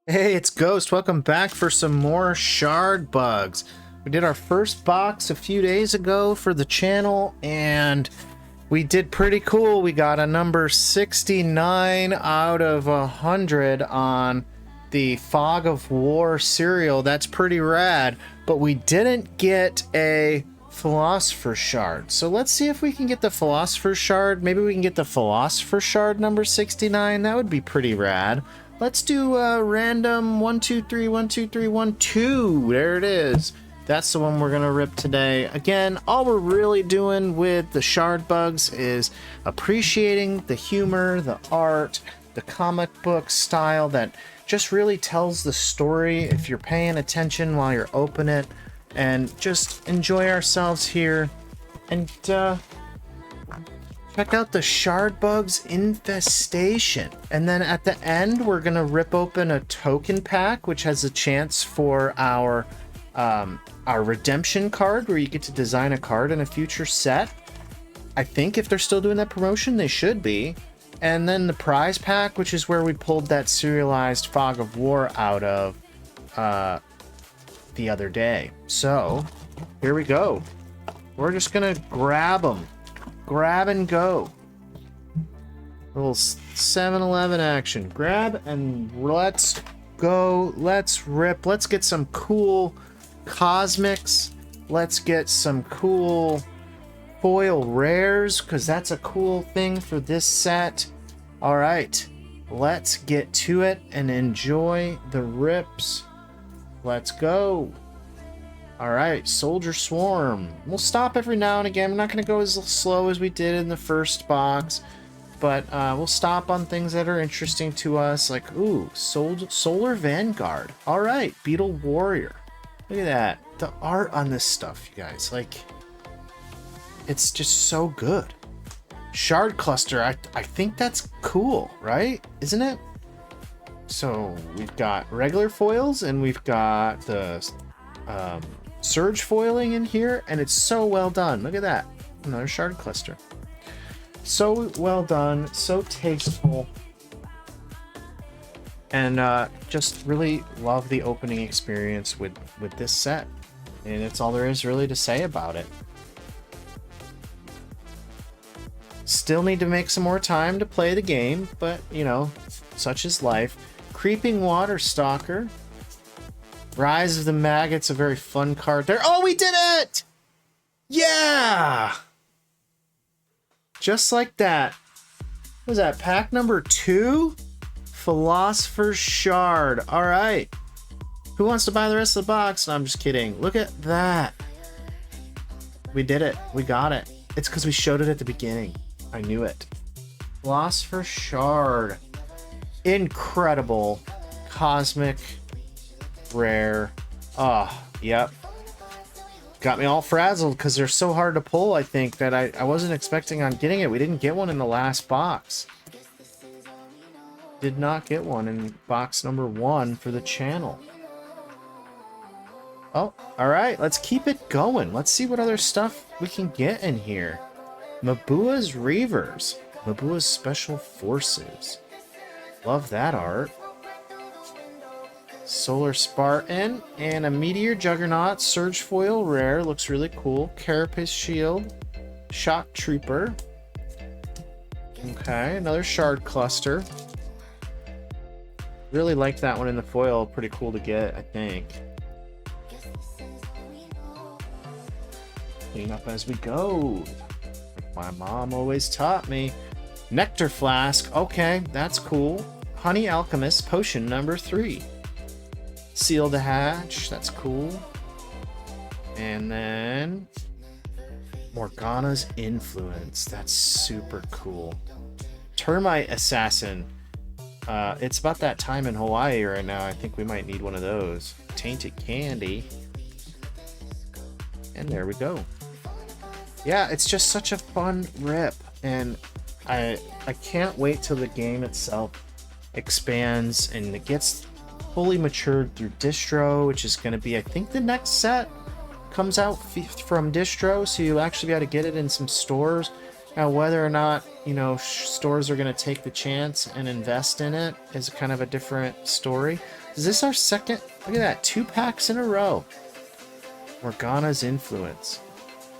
Hey, it's Ghost. Welcome back for some more Shard Bugs. We did our first box a few days ago for the channel, and we did pretty cool. We got a number 69 out of 100 on the Fog of War cereal. That's pretty rad, but we didn't get a Philosopher Shard. So let's see if we can get the Philosopher Shard. Maybe we can get the Philosopher Shard number 69. That would be pretty rad. Let's do a random 1, 2, 3, 1, 2, 3, 1, 2. There it is. That's the one we're going to rip today. Again, all we're really doing with the Shard Bugs is appreciating the humor, the art, the comic book style that just really tells the story if you're paying attention while you're opening it, and just enjoy ourselves here and check out the Shard Bugs Infestation. And then at the end, we're going to rip open a token pack, which has a chance for our redemption card, where you get to design a card in a future set. I think if they're still doing that promotion, they should be. And then the prize pack, which is where we pulled that serialized Fog of War out of the other day. So here we go. We're just going to grab them. Grab and go. Little 7-Eleven action. Grab and let's go. Let's rip. Let's get some cool cosmics. Let's get some cool foil rares, because that's a cool thing for this set. All right, let's get to it and enjoy the rips. Let's go. All right, Soldier Swarm. We'll stop every now and again. We're not going to go as slow as we did in the first box, but we'll stop on things that are interesting to us, like, ooh, Solar Vanguard. All right, Beetle Warrior. Look at that. The art on this stuff, you guys, like, it's just so good. Shard Cluster, I think that's cool, right? Isn't it? So we've got regular foils, and we've got the surge foiling in here, and it's so well done. Look at that. Another Shard Cluster. So well done, so tasteful, and just really love the opening experience with this set, and that's all there is really to say about it. Still need to make some more time to play the game, but you know, such is life. Creeping Water Stalker. Rise of the Maggots, a very fun card there. Oh, we did it! Yeah! Just like that. What was that, pack number 2? Philosopher Shard. All right. Who wants to buy the rest of the box? No, I'm just kidding. Look at that. We did it. We got it. It's because we showed it at the beginning. I knew it. Philosopher Shard. Incredible. Cosmic. Rare. Oh, yep. Got me all frazzled because they're so hard to pull, I think, that I wasn't expecting on getting it. We didn't get one in the last box. Did not get one in box number 1 for the channel. Oh, alright. Let's keep it going. Let's see what other stuff we can get in here. Mabua's Reavers. Mabua's Special Forces. Love that art. Solar Spartan and a Meteor Juggernaut Surge Foil Rare. Looks really cool. Carapace Shield. Shock Trooper. Okay, another Shard Cluster. Really like that one in the foil. Pretty cool to get, I think. Clean up as we go. Like my mom always taught me. Nectar Flask. Okay, that's cool. Honey Alchemist Potion number 3. Seal the Hatch, that's cool. And then Morgana's Influence, that's super cool. Termite Assassin. It's about that time in Hawaii right now. I think we might need one of those. Tainted Candy. And there we go. Yeah, it's just such a fun rip, and I can't wait till the game itself expands and it gets fully matured through distro, which is going to be, I think, the next set comes out from distro, so you'll actually be able to get it in some stores. Now, whether or not, you know, stores are going to take the chance and invest in it is kind of a different story. Is this our second? Look at that, 2 packs in a row. Morgana's Influence.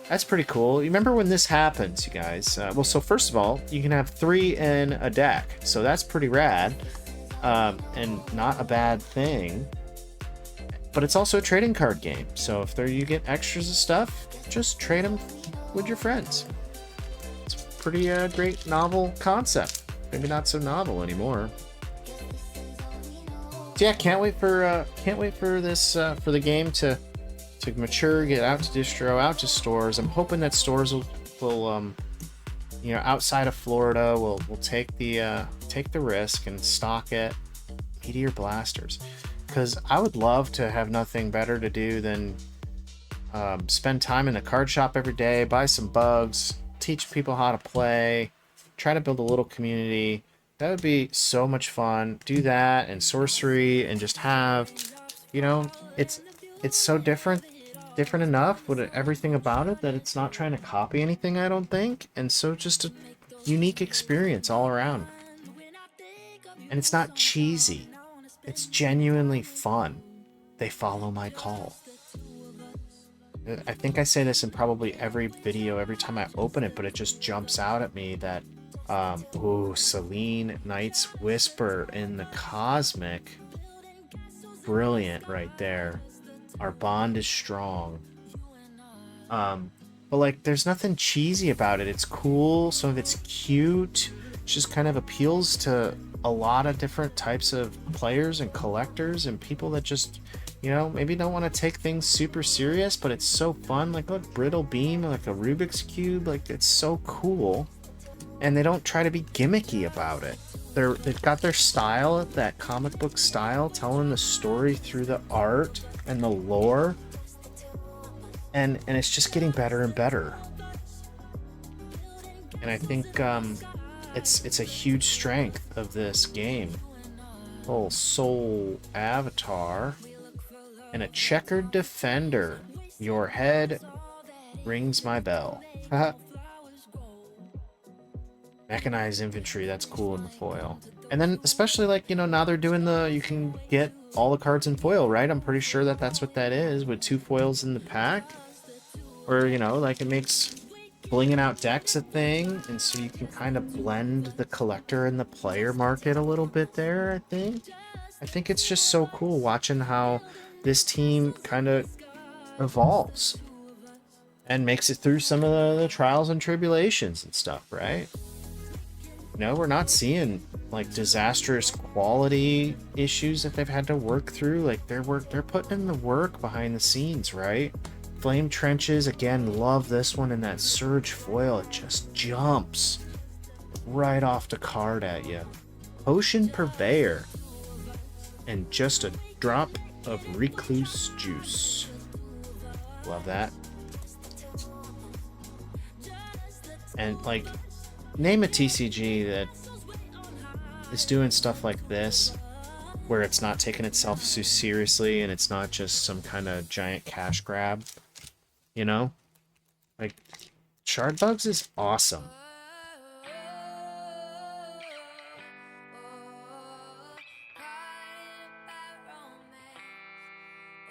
That's pretty cool. You remember when this happens, you guys? Well, so first of all, you can have 3 in a deck, so that's pretty rad, and not a bad thing. But it's also a trading card game, so if you get extras of stuff, just trade them with your friends. It's a pretty great novel concept. Maybe not so novel anymore. So yeah, can't wait for this for the game to mature, get out to distro, out to stores. I'm hoping that stores will you know, outside of Florida will take the risk and stock it. Meteor Blasters, because I would love to have nothing better to do than spend time in the card shop every day, buy some bugs, teach people how to play, try to build a little community. That would be so much fun. Do that and sorcery and just have, you know, it's so different enough with everything about it that it's not trying to copy anything, I don't think, and so just a unique experience all around. And it's not cheesy. It's genuinely fun. They follow my call. I think I say this in probably every video every time I open it, but it just jumps out at me that ooh, Selene Knight's Whisper in the Cosmic. Brilliant right there. Our bond is strong. But like, there's nothing cheesy about it. It's cool. Some of it's cute. It just kind of appeals to a lot of different types of players and collectors and people that just, you know, maybe don't want to take things super serious, but it's so fun. Like, look, Brittle Beam, like a Rubik's Cube. Like, it's so cool. And they don't try to be gimmicky about it. They've got their style, that comic book style, telling the story through the art and the lore, and it's just getting better and better. And I think it's a huge strength of this game. Whole soul avatar and a checkered defender. Your head rings my bell. Mechanized infantry, that's cool in the foil. And then especially, like, you know, now they're doing you can get all the cards in foil, right? I'm pretty sure that's what that is, with 2 foils in the pack. Or, you know, like, it makes blinging out decks a thing, and so you can kind of blend the collector and the player market a little bit there, I think it's just so cool watching how this team kind of evolves and makes it through some of the trials and tribulations and stuff, right? No, we're not seeing like disastrous quality issues that they've had to work through. Like, they're putting in the work behind the scenes, right? Flame Trenches, again, love this one, and that Surge foil, it just jumps right off the card at you. Potion Purveyor, and just a drop of Recluse Juice. Love that. And like, name a TCG that is doing stuff like this, where it's not taking itself so seriously and it's not just some kind of giant cash grab, you know? Like, Shard Bugs is awesome.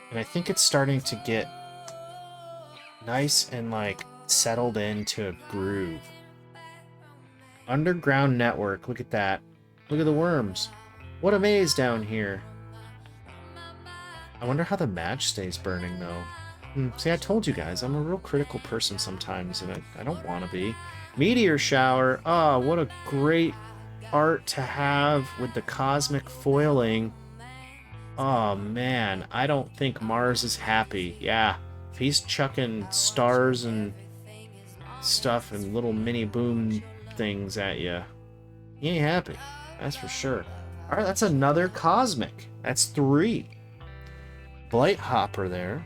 And I think it's starting to get nice and like settled into a groove. Underground Network, look at that. Look at the worms. What a maze down here. I wonder how the match stays burning, though. See, I told you guys, I'm a real critical person sometimes, and I don't want to be. Meteor Shower. Oh, what a great art to have with the cosmic foiling. Oh, man. I don't think Mars is happy. Yeah, if he's chucking stars and stuff and little mini boom things at you, he ain't happy. That's for sure. All right, that's another cosmic. That's 3. Blight Hopper there.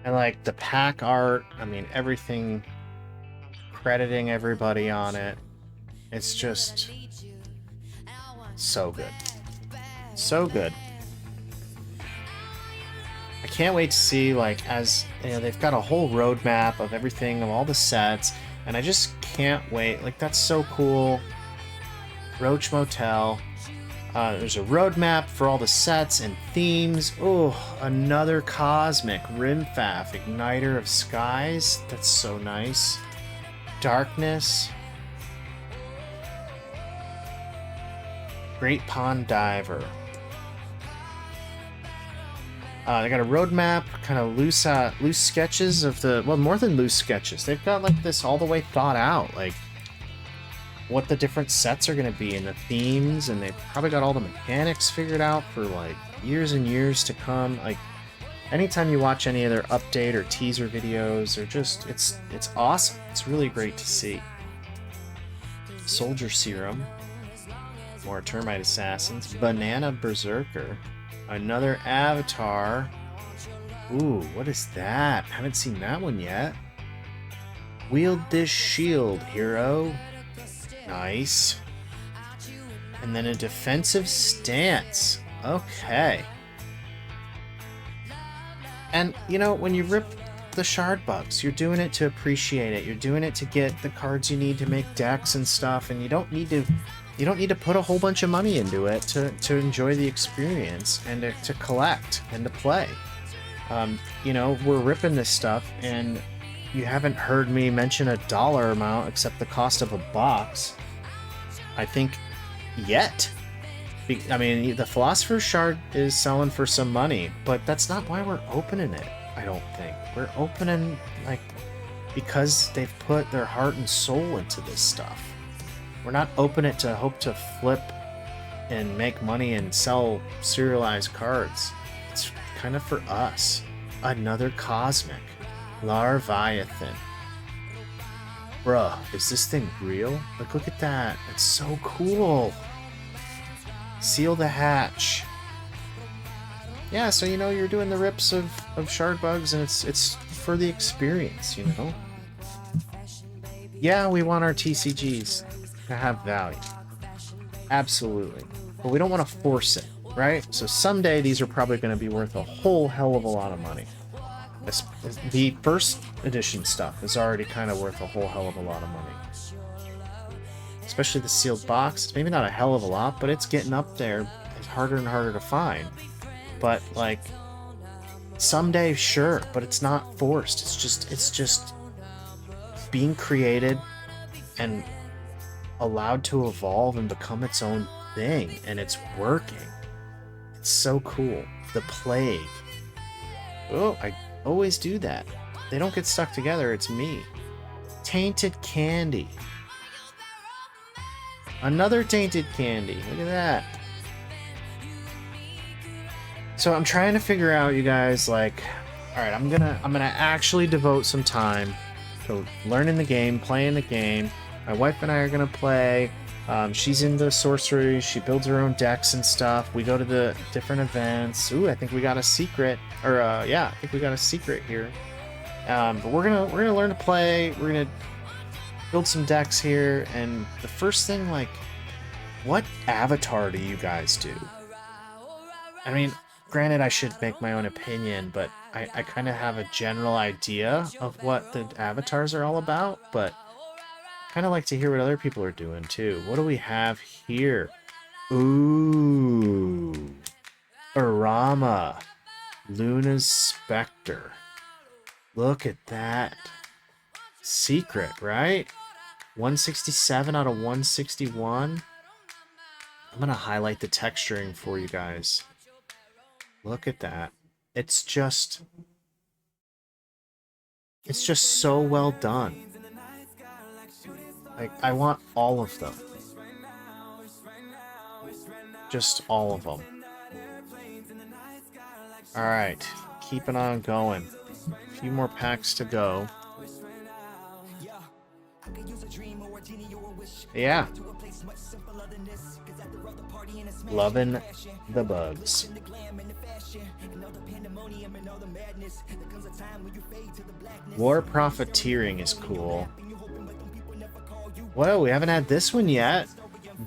And like the pack art, I mean, everything, crediting everybody on it. It's just so good. So good. I can't wait to see, like, as you know, they've got a whole roadmap of everything, of all the sets, and I just can't wait. Like, that's so cool. Roach Motel. There's a roadmap for all the sets and themes. Oh, another Cosmic Rimfaff, Igniter of Skies. That's so nice. Darkness. Great Pond Diver. They got a roadmap, kind of loose sketches of the, well, more than loose sketches. They've got like this all the way thought out, like what the different sets are going to be and the themes, and they've probably got all the mechanics figured out for like years and years to come. Like anytime you watch any of their update or teaser videos, they're just, it's awesome. It's really great to see. Soldier Serum, more Termite Assassins, Banana Berserker. Another Avatar. Ooh, what is that? Haven't seen that one yet. Wield this shield, hero. Nice. And then a defensive stance. Okay. And, you know, when you rip the shard bugs, you're doing it to appreciate it. You're doing it to get the cards you need to make decks and stuff, and you don't need to put a whole bunch of money into it to enjoy the experience and to collect and to play. You know, we're ripping this stuff, and you haven't heard me mention a dollar amount except the cost of a box, I think, yet. I mean, the Philosopher Shard is selling for some money, but that's not why we're opening it, I don't think. We're opening, like, because they've put their heart and soul into this stuff. We're not opening it to hope to flip and make money and sell serialized cards. It's kind of for us. Another Cosmic. Larviathan. Bruh, is this thing real? Like, look at that. It's so cool. Seal the Hatch. Yeah, so, you know, you're doing the rips of shard bugs, and it's for the experience, you know? Yeah, we want our TCGs to have value. Absolutely. But we don't want to force it, right? So someday these are probably going to be worth a whole hell of a lot of money. The first edition stuff is already kind of worth a whole hell of a lot of money. Especially the sealed box. It's maybe not a hell of a lot, but it's getting up there. It's harder and harder to find. But, like, someday, sure, but it's not forced. It's just being created and allowed to evolve and become its own thing, and it's working. It's so cool. The Plague. Oh, I always do that. They don't get stuck together, it's me. Tainted Candy. Another Tainted Candy. Look at that. So I'm trying to figure out, you guys, like, alright, I'm gonna actually devote some time to learning the game, playing the game. My wife and I are gonna play. She's into sorcery. She builds her own decks and stuff. We go to the different events. Ooh, I think we got a secret. Or yeah, I think we got a secret here. But we're gonna learn to play. We're gonna build some decks here. And the first thing, like, what avatar do you guys do? I mean, granted, I should make my own opinion, but I kind of have a general idea of what the avatars are all about. But kind of like to hear what other people are doing too. What do we have here? Ooh, Arama, Luna's Spectre. Look at that. Secret, right? 167 out of 161. I'm gonna highlight the texturing for you guys. Look at that. It's just so well done. Like, I want all of them. Just all of them. Alright, keeping on going. A few more packs to go. Yeah. Loving the bugs. War Profiteering is cool. Whoa, we haven't had this one yet.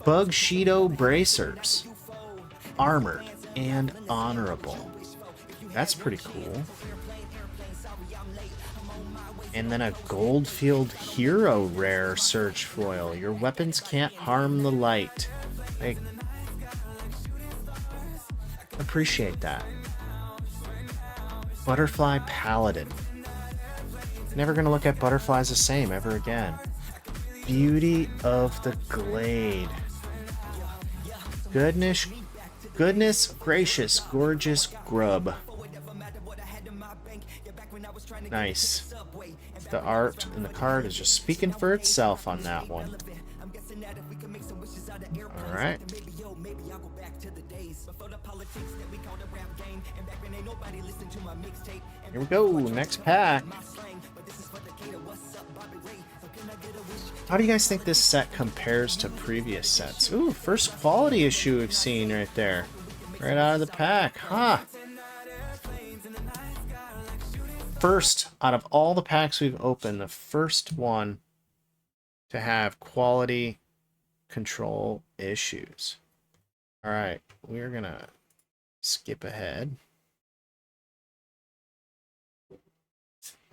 Bug Shido Bracers. Armored and honorable. That's pretty cool. And then a Goldfield Hero rare Surge foil. Your weapons can't harm the light. I appreciate that. Butterfly Paladin. Never gonna look at butterflies the same ever again. Beauty of the Glade. Goodness gracious, gorgeous grub. Nice. The art and the card is just speaking for itself on that one. Alright. Here we go, next pack. How do you guys think this set compares to previous sets? Ooh, first quality issue we've seen right there. Right out of the pack, huh? First, out of all the packs we've opened, the first one to have quality control issues. Alright, we're gonna skip ahead.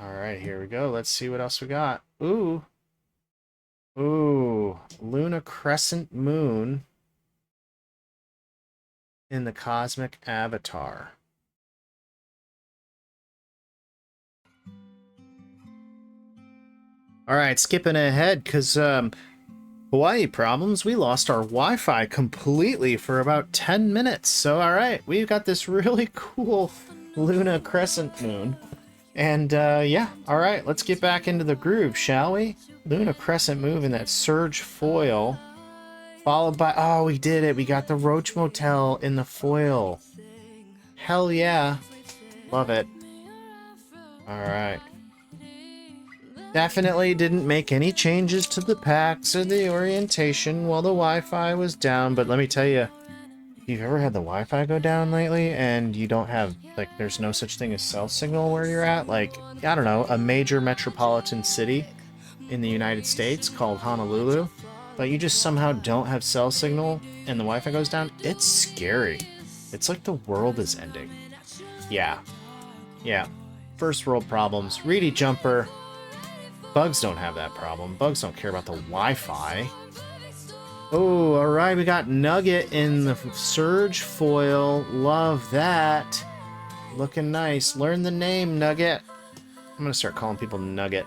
Alright, here we go. Let's see what else we got. Ooh. Ooh, Luna Crescent Moon in the Cosmic Avatar. Alright, skipping ahead, because Hawaii problems. We lost our Wi-Fi completely for about 10 minutes. So, alright, we've got this really cool Luna Crescent Moon. And, yeah, alright, let's get back into the groove, shall we? Luna Crescent Moon in that Surge foil. Followed by, oh, we did it. We got the Roach Motel in the foil. Hell yeah. Love it. Alright. Definitely didn't make any changes to the packs or the orientation while the Wi-Fi was down, but let me tell you, if you've ever had the Wi-Fi go down lately and you don't have, like, there's no such thing as cell signal where you're at, like, I don't know, a major metropolitan city in the United States called Honolulu, but you just somehow don't have cell signal and the Wi-Fi goes down, it's scary. It's like the world is ending. Yeah. Yeah. First world problems. Reedy Jumper. Bugs don't have that problem. Bugs don't care about the Wi-Fi. Oh, alright, we got Nugget in the Surge foil. Love that. Looking nice. Learn the name, Nugget. I'm gonna start calling people Nugget.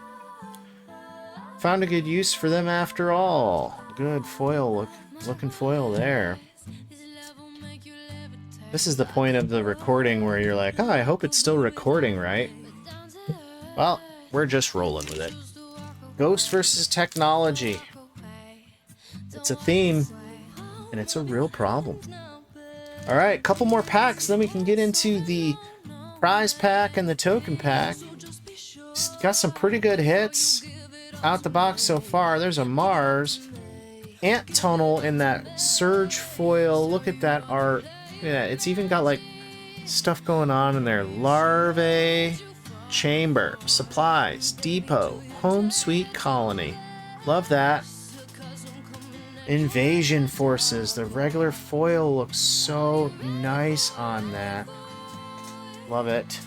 Found a good use for them after all. Good foil, looking foil there. This is the point of the recording where you're like, oh, I hope it's still recording, right? Well, we're just rolling with it. Ghost versus technology. It's a theme, and it's a real problem. Alright, couple more packs, then we can get into the prize pack and the token pack. Got some pretty good hits out the box so far. There's a Mars. Ant Tunnel in that Surge foil. Look at that art. Yeah, it's even got like stuff going on in there. Larvae, Chamber, Supplies, Depot, Home Sweet Colony. Love that. Invasion Forces. The regular foil looks so nice on that. Love it.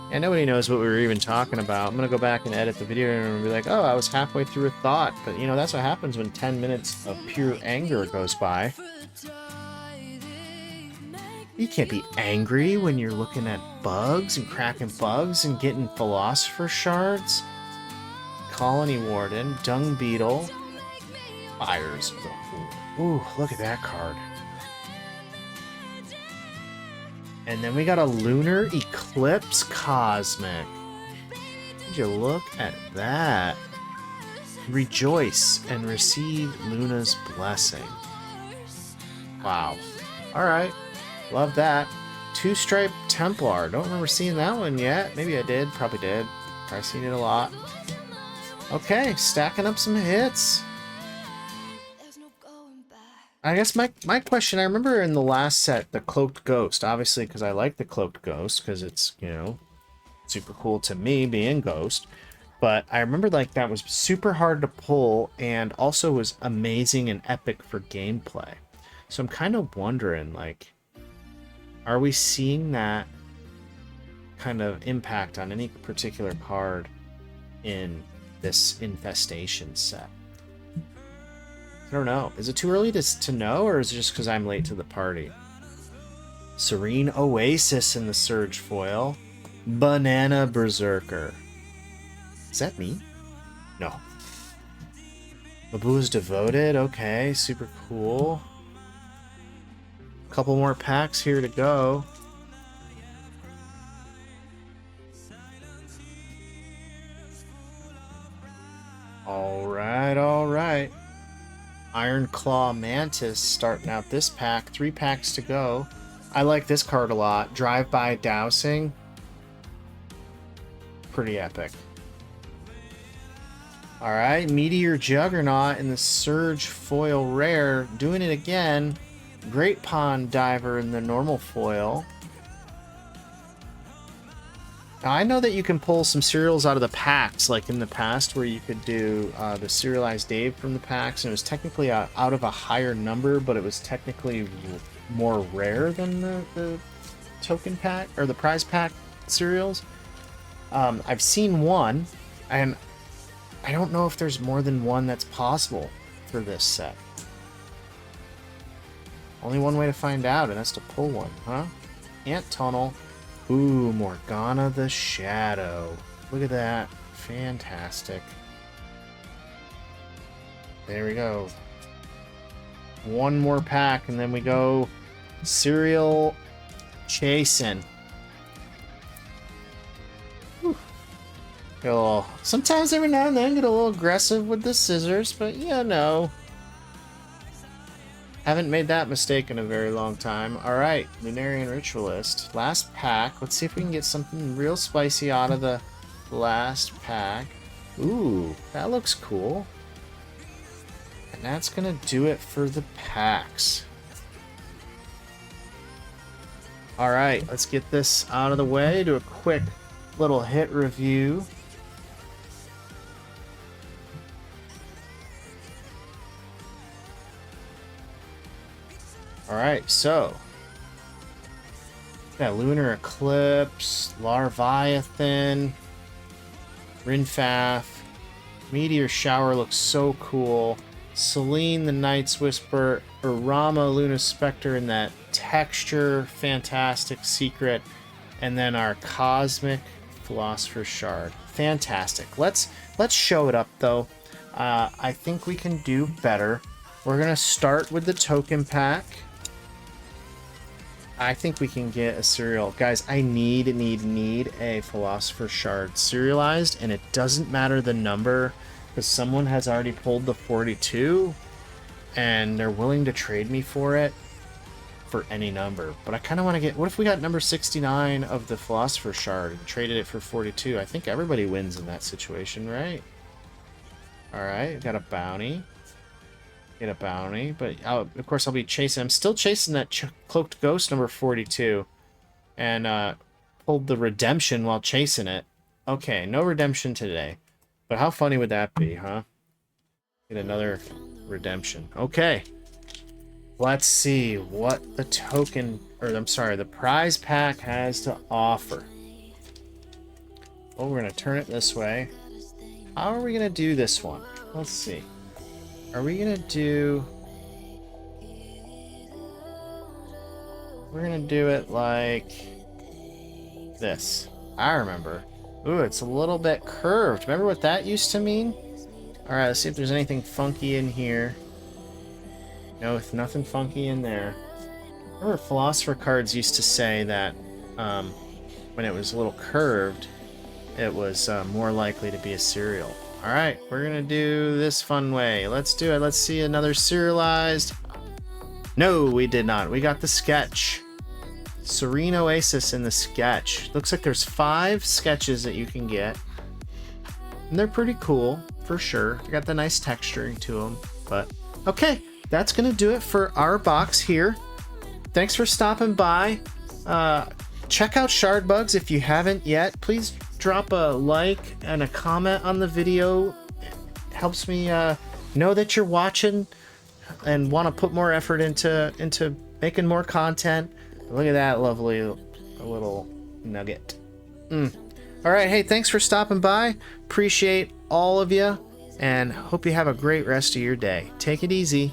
Yeah, nobody knows what we were even talking about. I'm gonna go back and edit the video and be like, oh, I was halfway through a thought. But, you know, that's what happens when 10 minutes of pure anger goes by. You can't be angry when you're looking at bugs and cracking bugs and getting Philosopher shards. Colony Warden, Dung Beetle, Fires of the Horde. Ooh, look at that card. And then we got a Lunar Eclipse Cosmic. Would you look at that? Rejoice and receive Luna's blessing. Wow. Alright. Love that. Two-Stripe Templar. Don't remember seeing that one yet. Maybe I did. Probably did. Probably seen it a lot. Okay, stacking up some hits. I guess my question, I remember in the last set, the Cloaked Ghost, obviously because I like the Cloaked Ghost, because it's, you know, super cool to me being Ghost, but I remember like that was super hard to pull and also was amazing and epic for gameplay. So I'm kind of wondering, like, Are we seeing that kind of impact on any particular card in this Infestation set? I don't know. Is it too early to know, or is it just because I'm late to the party? Serene Oasis in the Surge foil. Banana Berserker. Is that me? No. Babu's Devoted. Okay, super cool. Couple more packs here to go. Alright, alright. Iron Claw Mantis starting out this pack. 3 packs to go. I like this card a lot. Drive-by Dowsing. Pretty epic. Alright, Meteor Juggernaut in the Surge foil rare. Doing it again. Great Pond Diver in the normal foil. Now, I know that you can pull some serials out of the packs, like in the past, where you could do the serialized Dave from the packs, and it was technically out of a higher number, but it was technically more rare than the token pack, or the prize pack serials. I've seen one, and I don't know if there's more than one that's possible for this set. Only one way to find out, and that's to pull one, huh? Ant Tunnel. Ooh, Morgana the Shadow. Look at that. Fantastic. There we go. One more pack, and then we go Serial Chasing. Sometimes every now and then get a little aggressive with the scissors, but you know. Haven't made that mistake in a very long time. Alright, Lunarian Ritualist. Last pack. Let's see if we can get something real spicy out of the last pack. Ooh, that looks cool. And that's gonna do it for the packs. Alright, let's get this out of the way. Do a quick little hit review. Alright, so got Lunar Eclipse, Larviathan, Rinfath, Meteor Shower looks so cool, Selene the Night's Whisper, Urama Luna Spectre in that texture, fantastic secret, and then our Cosmic Philosopher Shard. Fantastic. Let's show it up though. I think we can do better. We're gonna start with the token pack. I think we can get a serial. Guys, I need a Philosopher Shard serialized, and it doesn't matter the number, because someone has already pulled the 42, and they're willing to trade me for it for any number. But I kind of want to get... What if we got number 69 of the Philosopher Shard and traded it for 42? I think everybody wins in that situation, right? Alright, got a bounty. Get a bounty, but of course I'll be chasing. I'm still chasing that Cloaked Ghost number 42, and pulled the redemption while chasing it. Okay, no redemption today, but how funny would that be, huh? Get another redemption. Okay, let's see what the token, or I'm sorry, the prize pack has to offer. Well, we're gonna turn it this way. How are we gonna do this one? Let's see. Are we gonna do... We're gonna do it like this. I remember. Ooh, it's a little bit curved. Remember what that used to mean? Alright, let's see if there's anything funky in here. No, nothing funky in there. Remember Philosopher cards used to say that when it was a little curved, it was more likely to be a serial. Alright, we're gonna do this fun way. Let's do it. Let's see another serialized. No, we did not. We got the sketch. Serene Oasis in the sketch. Looks like there's 5 sketches that you can get. And they're pretty cool, for sure. They got the nice texturing to them. But, okay, that's gonna do it for our box here. Thanks for stopping by. Check out Shard Bugs if you haven't yet. Please drop a like and a comment on the video. It helps me know that you're watching and want to put more effort into making more content. Look at that lovely little nugget. Alright, hey, thanks for stopping by. Appreciate all of you, and hope you have a great rest of your day. Take it easy.